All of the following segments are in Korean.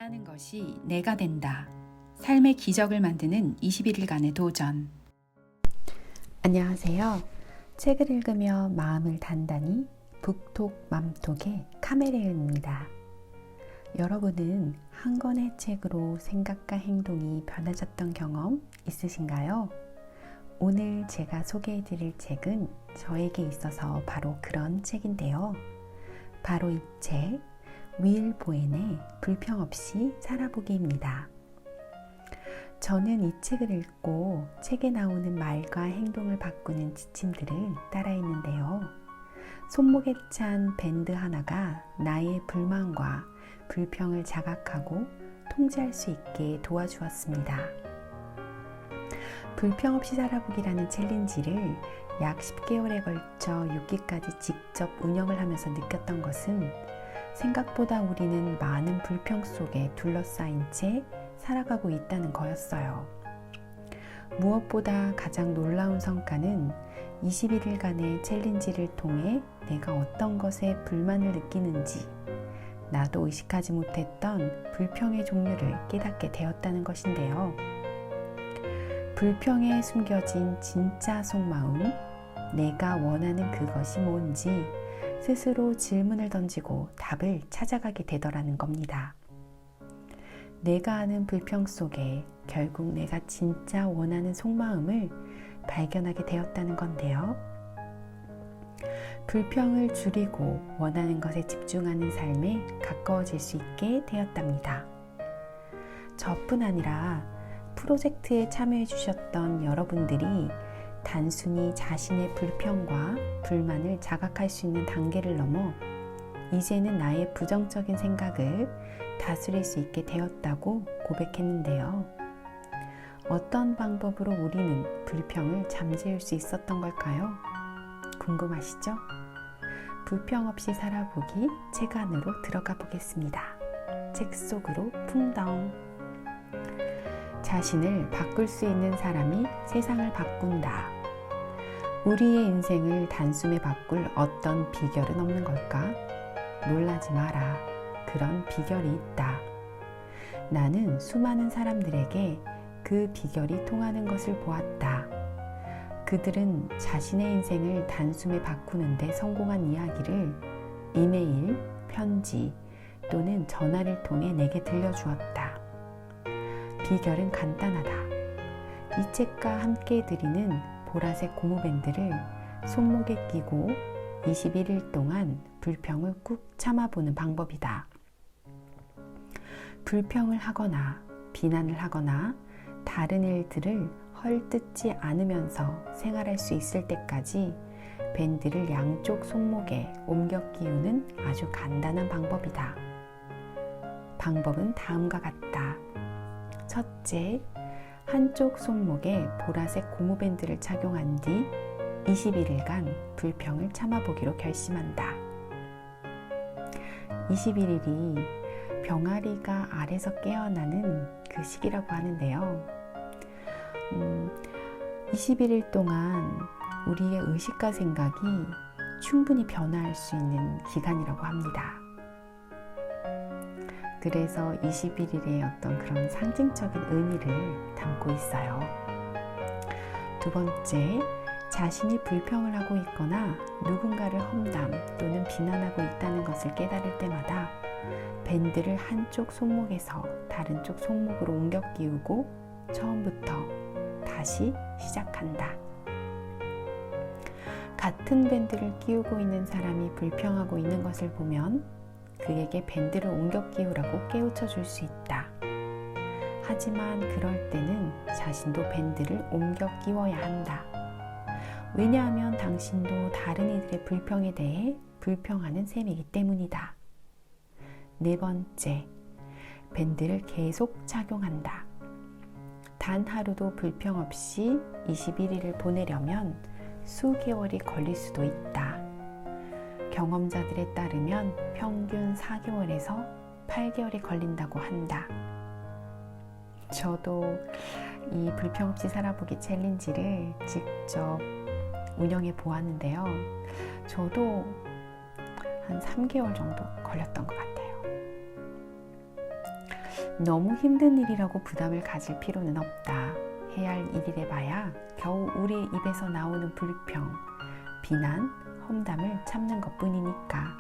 원하는 것이 내가 된다. 삶의 기적을 만드는 21일간의 도전. 안녕하세요. 책을 읽으며 마음을 단단히 북톡 맘톡의 카메레온입니다. 여러분은 한 권의 책으로 생각과 행동이 변해졌던 경험 있으신가요? 오늘 제가 소개해드릴 책은 저에게 있어서 바로 그런 책인데요. 바로 이 책, 윌 보엔의 불평 없이 살아보기입니다. 저는 이 책을 읽고 책에 나오는 말과 행동을 바꾸는 지침들을 따라했는데요. 손목에 찬 밴드 하나가 나의 불만과 불평을 자각하고 통제할 수 있게 도와주었습니다. 불평 없이 살아보기라는 챌린지를 약 10개월에 걸쳐 6기까지 직접 운영을 하면서 느꼈던 것은 생각보다 우리는 많은 불평 속에 둘러싸인 채 살아가고 있다는 거였어요. 무엇보다 가장 놀라운 성과는 21일간의 챌린지를 통해 내가 어떤 것에 불만을 느끼는지, 나도 의식하지 못했던 불평의 종류를 깨닫게 되었다는 것인데요. 불평에 숨겨진 진짜 속마음, 내가 원하는 그것이 뭔지 스스로 질문을 던지고 답을 찾아가게 되더라는 겁니다. 내가 아는 불평 속에 결국 내가 진짜 원하는 속마음을 발견하게 되었다는 건데요. 불평을 줄이고 원하는 것에 집중하는 삶에 가까워질 수 있게 되었답니다. 저뿐 아니라 프로젝트에 참여해 주셨던 여러분들이 단순히 자신의 불평과 불만을 자각할 수 있는 단계를 넘어 이제는 나의 부정적인 생각을 다스릴 수 있게 되었다고 고백했는데요. 어떤 방법으로 우리는 불평을 잠재울 수 있었던 걸까요? 궁금하시죠? 불평 없이 살아보기 책 안으로 들어가 보겠습니다. 책 속으로 풍덩. 자신을 바꿀 수 있는 사람이 세상을 바꾼다. 우리의 인생을 단숨에 바꿀 어떤 비결은 없는 걸까? 놀라지 마라. 그런 비결이 있다. 나는 수많은 사람들에게 그 비결이 통하는 것을 보았다. 그들은 자신의 인생을 단숨에 바꾸는 데 성공한 이야기를 이메일, 편지 또는 전화를 통해 내게 들려주었다. 비결은 간단하다. 이 책과 함께 드리는 보라색 고무밴드를 손목에 끼고 21일 동안 불평을 꾹 참아보는 방법이다. 불평을 하거나 비난을 하거나 다른 일들을 헐뜯지 않으면서 생활할 수 있을 때까지 밴드를 양쪽 손목에 옮겨 끼우는 아주 간단한 방법이다. 방법은 다음과 같다. 첫째, 한쪽 손목에 보라색 고무밴드를 착용한 뒤 21일간 불평을 참아보기로 결심한다. 21일이 병아리가 알에서 깨어나는 그 시기라고 하는데요. 21일 동안 우리의 의식과 생각이 충분히 변화할 수 있는 기간이라고 합니다. 그래서 21일의 어떤 그런 상징적인 의미를 담고 있어요. 두 번째, 자신이 불평을 하고 있거나 누군가를 험담 또는 비난하고 있다는 것을 깨달을 때마다 밴드를 한쪽 손목에서 다른 쪽 손목으로 옮겨 끼우고 처음부터 다시 시작한다. 같은 밴드를 끼우고 있는 사람이 불평하고 있는 것을 보면 그에게 밴드를 옮겨 끼우라고 깨우쳐 줄 수 있다. 하지만 그럴 때는 자신도 밴드를 옮겨 끼워야 한다. 왜냐하면 당신도 다른 이들의 불평에 대해 불평하는 셈이기 때문이다. 네 번째, 밴드를 계속 착용한다. 단 하루도 불평 없이 21일을 보내려면 수개월이 걸릴 수도 있다. 경험자들에 따르면 평균 4개월에서 8개월이 걸린다고 한다. 저도 이 불평 없이 살아보기 챌린지를 직접 운영해 보았는데요. 저도 한 3개월 정도 걸렸던 것 같아요. 너무 힘든 일이라고 부담을 가질 필요는 없다. 해야 할 일이래 봐야 겨우 우리 입에서 나오는 불평, 비난, 험담을 참는 것뿐이니까.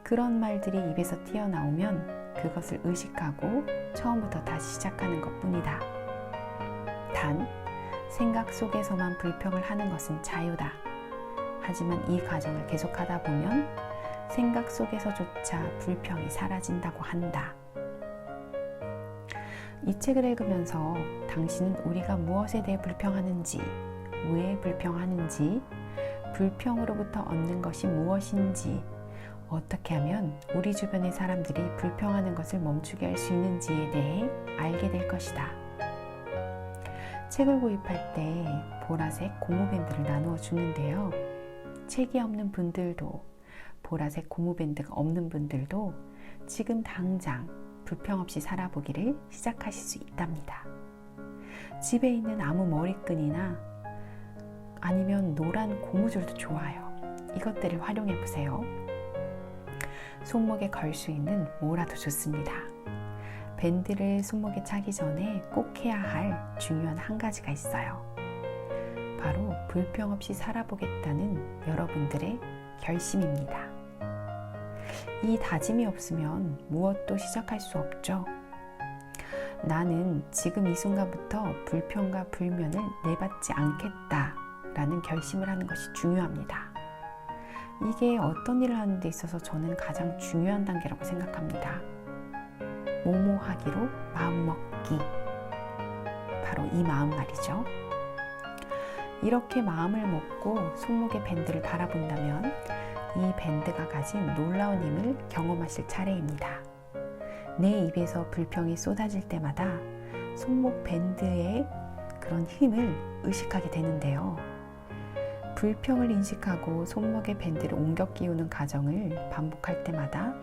그런 말들이 입에서 튀어나오면 그것을 의식하고 처음부터 다시 시작하는 것뿐이다. 단, 생각 속에서만 불평을 하는 것은 자유다. 하지만 이 과정을 계속하다 보면 생각 속에서조차 불평이 사라진다고 한다. 이 책을 읽으면서 당신은 우리가 무엇에 대해 불평하는지, 왜 불평하는지, 불평으로부터 얻는 것이 무엇인지, 어떻게 하면 우리 주변의 사람들이 불평하는 것을 멈추게 할 수 있는지에 대해 알게 될 것이다. 책을 구입할 때 보라색 고무밴드를 나누어 주는데요. 책이 없는 분들도, 보라색 고무밴드가 없는 분들도 지금 당장 불평 없이 살아보기를 시작하실 수 있답니다. 집에 있는 아무 머리끈이나 아니면 노란 고무줄도 좋아요. 이것들을 활용해 보세요. 손목에 걸 수 있는 뭐라도 좋습니다. 밴드를 손목에 차기 전에 꼭 해야 할 중요한 한 가지가 있어요. 바로 불평 없이 살아보겠다는 여러분들의 결심입니다. 이 다짐이 없으면 무엇도 시작할 수 없죠. 나는 지금 이 순간부터 불평과 불면을 내받지 않겠다라는 결심을 하는 것이 중요합니다. 이게 어떤 일을 하는 데 있어서 저는 가장 중요한 단계라고 생각합니다. 뭐뭐 하기로 마음먹기. 바로 이 마음 말이죠. 이렇게 마음을 먹고 손목의 밴드를 바라본다면 이 밴드가 가진 놀라운 힘을 경험하실 차례입니다. 내 입에서 불평이 쏟아질 때마다 손목 밴드의 그런 힘을 의식하게 되는데요. 불평을 인식하고 손목의 밴드를 옮겨 끼우는 과정을 반복할 때마다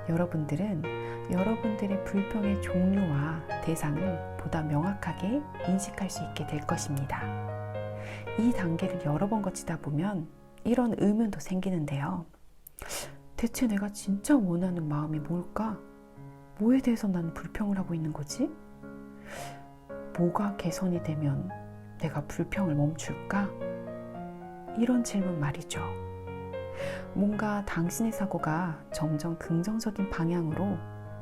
여러분들은 여러분들의 불평의 종류와 대상을 보다 명확하게 인식할 수 있게 될 것입니다. 이 단계를 여러 번 거치다 보면 이런 의문도 생기는데요. 대체 내가 진짜 원하는 마음이 뭘까? 뭐에 대해서 나는 불평을 하고 있는 거지? 뭐가 개선이 되면 내가 불평을 멈출까? 이런 질문 말이죠. 뭔가 당신의 사고가 점점 긍정적인 방향으로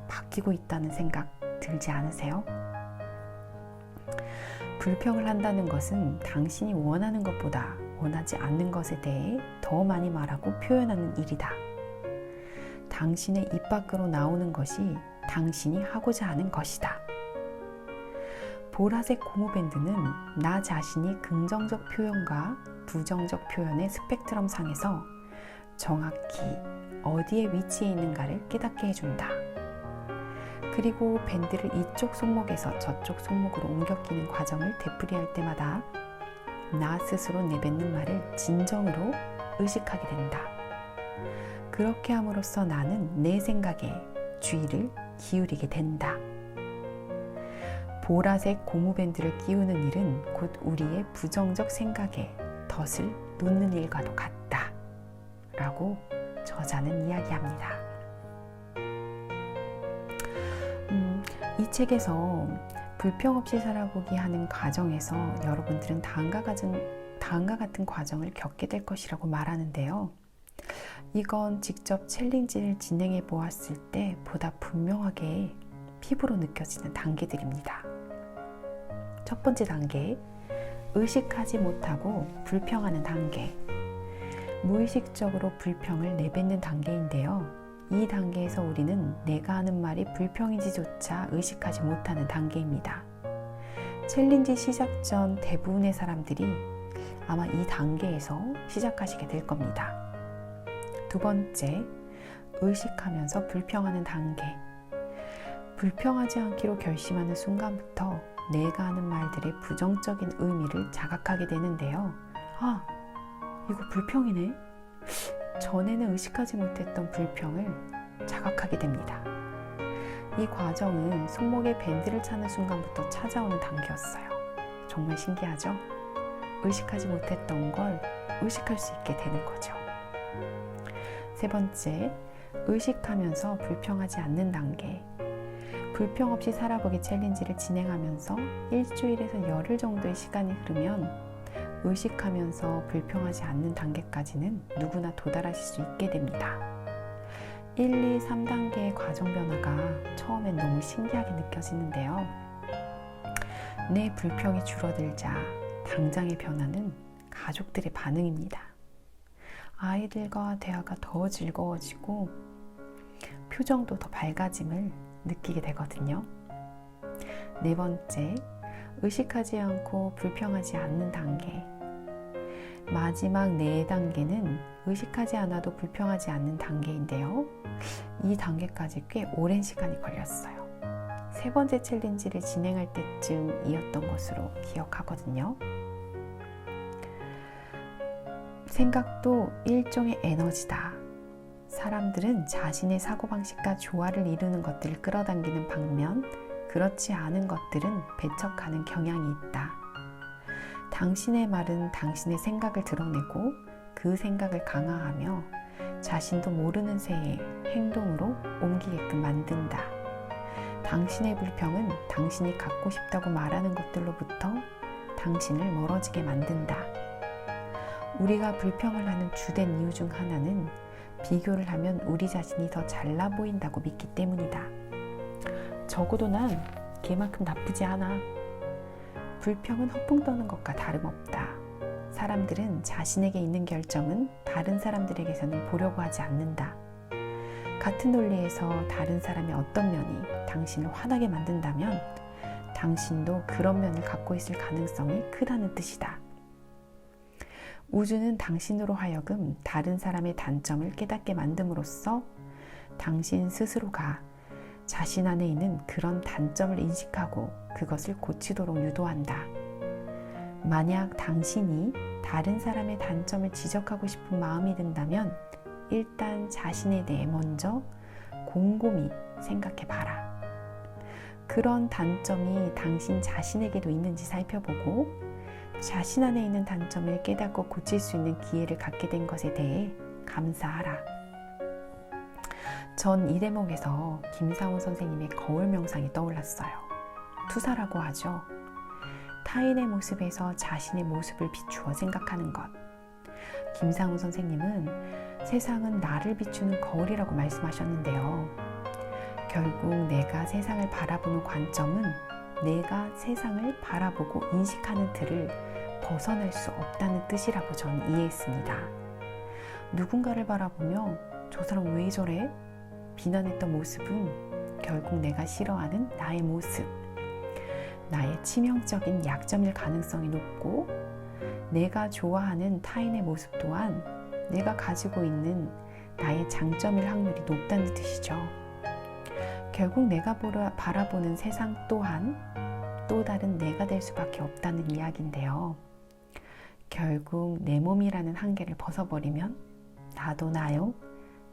바뀌고 있다는 생각 들지 않으세요? 불평을 한다는 것은 당신이 원하는 것보다 원하지 않는 것에 대해 더 많이 말하고 표현하는 일이다. 당신의 입 밖으로 나오는 것이 당신이 하고자 하는 것이다. 보라색 고무밴드는 나 자신이 긍정적 표현과 부정적 표현의 스펙트럼 상에서 정확히 어디에 위치해 있는가를 깨닫게 해준다. 그리고 밴드를 이쪽 손목에서 저쪽 손목으로 옮겨 끼는 과정을 되풀이할 때마다 나 스스로 내뱉는 말을 진정으로 의식하게 된다. 그렇게 함으로써 나는 내 생각에 주의를 기울이게 된다. 보라색 고무밴드를 끼우는 일은 곧 우리의 부정적 생각에 덫을 놓는 일과도 같다. 라고 저자는 이야기합니다. 이 책에서 불평 없이 살아보기 하는 과정에서 여러분들은 다음과 같은 과정을 겪게 될 것이라고 말하는데요. 이건 직접 챌린지를 진행해 보았을 때 보다 분명하게 피부로 느껴지는 단계들입니다. 첫 번째 단계, 의식하지 못하고 불평하는 단계. 무의식적으로 불평을 내뱉는 단계인데요. 이 단계에서 우리는 내가 하는 말이 불평인지조차 의식하지 못하는 단계입니다. 챌린지 시작 전 대부분의 사람들이 아마 이 단계에서 시작하시게 될 겁니다. 두 번째, 의식하면서 불평하는 단계. 불평하지 않기로 결심하는 순간부터 내가 하는 말들의 부정적인 의미를 자각하게 되는데요. 아, 이거 불평이네. 전에는 의식하지 못했던 불평을 자각하게 됩니다. 이 과정은 손목에 밴드를 차는 순간부터 찾아오는 단계였어요. 정말 신기하죠? 의식하지 못했던 걸 의식할 수 있게 되는 거죠. 세 번째, 의식하면서 불평하지 않는 단계. 불평 없이 살아보기 챌린지를 진행하면서 일주일에서 열흘 정도의 시간이 흐르면 의식하면서 불평하지 않는 단계까지는 누구나 도달하실 수 있게 됩니다. 1, 2, 3단계의 과정 변화가 처음엔 너무 신기하게 느껴지는데요. 내 불평이 줄어들자 당장의 변화는 가족들의 반응입니다. 아이들과 대화가 더 즐거워지고 표정도 더 밝아짐을 느끼게 되거든요. 네 번째, 의식하지 않고 불평하지 않는 단계. 마지막 네 단계는 의식하지 않아도 불평하지 않는 단계인데요. 이 단계까지 꽤 오랜 시간이 걸렸어요. 세 번째 챌린지를 진행할 때쯤이었던 것으로 기억하거든요. 생각도 일종의 에너지다. 사람들은 자신의 사고방식과 조화를 이루는 것들을 끌어당기는 반면 그렇지 않은 것들은 배척하는 경향이 있다. 당신의 말은 당신의 생각을 드러내고 그 생각을 강화하며 자신도 모르는 새에 행동으로 옮기게끔 만든다. 당신의 불평은 당신이 갖고 싶다고 말하는 것들로부터 당신을 멀어지게 만든다. 우리가 불평을 하는 주된 이유 중 하나는 비교를 하면 우리 자신이 더 잘나 보인다고 믿기 때문이다. 적어도 난 걔만큼 나쁘지 않아. 불평은 헛붕 떠는 것과 다름없다. 사람들은 자신에게 있는 결점은 다른 사람들에게서는 보려고 하지 않는다. 같은 논리에서 다른 사람의 어떤 면이 당신을 화나게 만든다면 당신도 그런 면을 갖고 있을 가능성이 크다는 뜻이다. 우주는 당신으로 하여금 다른 사람의 단점을 깨닫게 만듦으로써 당신 스스로가 자신 안에 있는 그런 단점을 인식하고 그것을 고치도록 유도한다. 만약 당신이 다른 사람의 단점을 지적하고 싶은 마음이 든다면 일단 자신에 대해 먼저 곰곰이 생각해 봐라. 그런 단점이 당신 자신에게도 있는지 살펴보고 자신 안에 있는 단점을 깨닫고 고칠 수 있는 기회를 갖게 된 것에 대해 감사하라. 전 이 대목에서 김상훈 선생님의 거울 명상이 떠올랐어요. 투사라고 하죠. 타인의 모습에서 자신의 모습을 비추어 생각하는 것. 김상훈 선생님은 세상은 나를 비추는 거울이라고 말씀하셨는데요. 결국 내가 세상을 바라보는 관점은 내가 세상을 바라보고 인식하는 틀을 벗어날 수 없다는 뜻이라고 저는 이해했습니다. 누군가를 바라보며 저 사람 왜 저래? 비난했던 모습은 결국 내가 싫어하는 나의 모습, 나의 치명적인 약점일 가능성이 높고 내가 좋아하는 타인의 모습 또한 내가 가지고 있는 나의 장점일 확률이 높다는 뜻이죠. 결국 내가 바라보는 세상 또한 또 다른 내가 될 수밖에 없다는 이야기인데요. 결국 내 몸이라는 한계를 벗어버리면 나도 나요.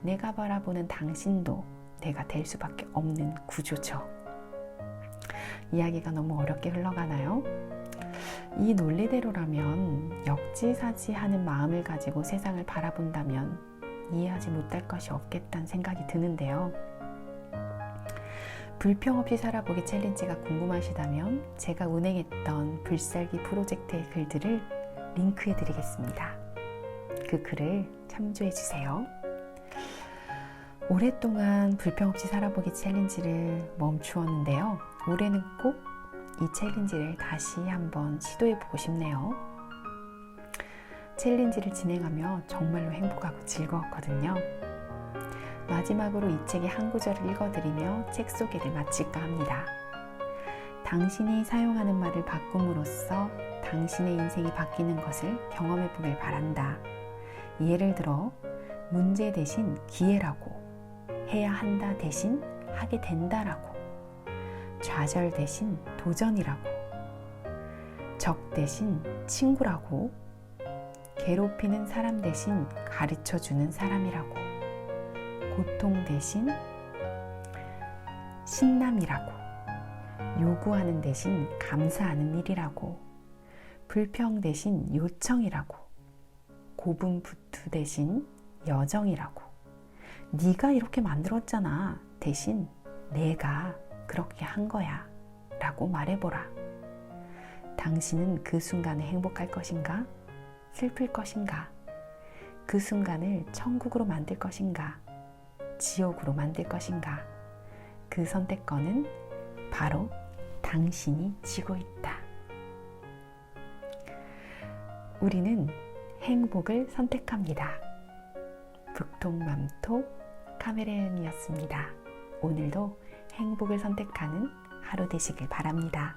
내가 바라보는 당신도 내가 될 수밖에 없는 구조죠. 이야기가 너무 어렵게 흘러가나요? 이 논리대로라면 역지사지하는 마음을 가지고 세상을 바라본다면 이해하지 못할 것이 없겠다는 생각이 드는데요. 불평 없이 살아보기 챌린지가 궁금하시다면 제가 운행했던 불살기 프로젝트의 글들을 링크해 드리겠습니다. 그 글을 참조해 주세요. 오랫동안 불평 없이 살아보기 챌린지를 멈추었는데요. 올해는 꼭 이 챌린지를 다시 한번 시도해 보고 싶네요. 챌린지를 진행하며 정말로 행복하고 즐거웠거든요. 마지막으로 이 책의 한 구절을 읽어드리며 책 소개를 마칠까 합니다. 당신이 사용하는 말을 바꿈으로써 당신의 인생이 바뀌는 것을 경험해 보길 바란다. 예를 들어 문제 대신 기회라고, 해야 한다 대신 하게 된다라고, 좌절 대신 도전이라고, 적 대신 친구라고, 괴롭히는 사람 대신 가르쳐주는 사람이라고, 고통 대신 신남이라고, 요구하는 대신 감사하는 일이라고, 불평 대신 요청이라고, 고분부투 대신 여정이라고, 네가 이렇게 만들었잖아 대신 내가 그렇게 한 거야 라고 말해보라. 당신은 그 순간에 행복할 것인가? 슬플 것인가? 그 순간을 천국으로 만들 것인가? 지옥으로 만들 것인가? 그 선택권은 바로 당신이 쥐고 있다. 우리는 행복을 선택합니다. 북통맘토 카메레온이었습니다. 오늘도 행복을 선택하는 하루 되시길 바랍니다.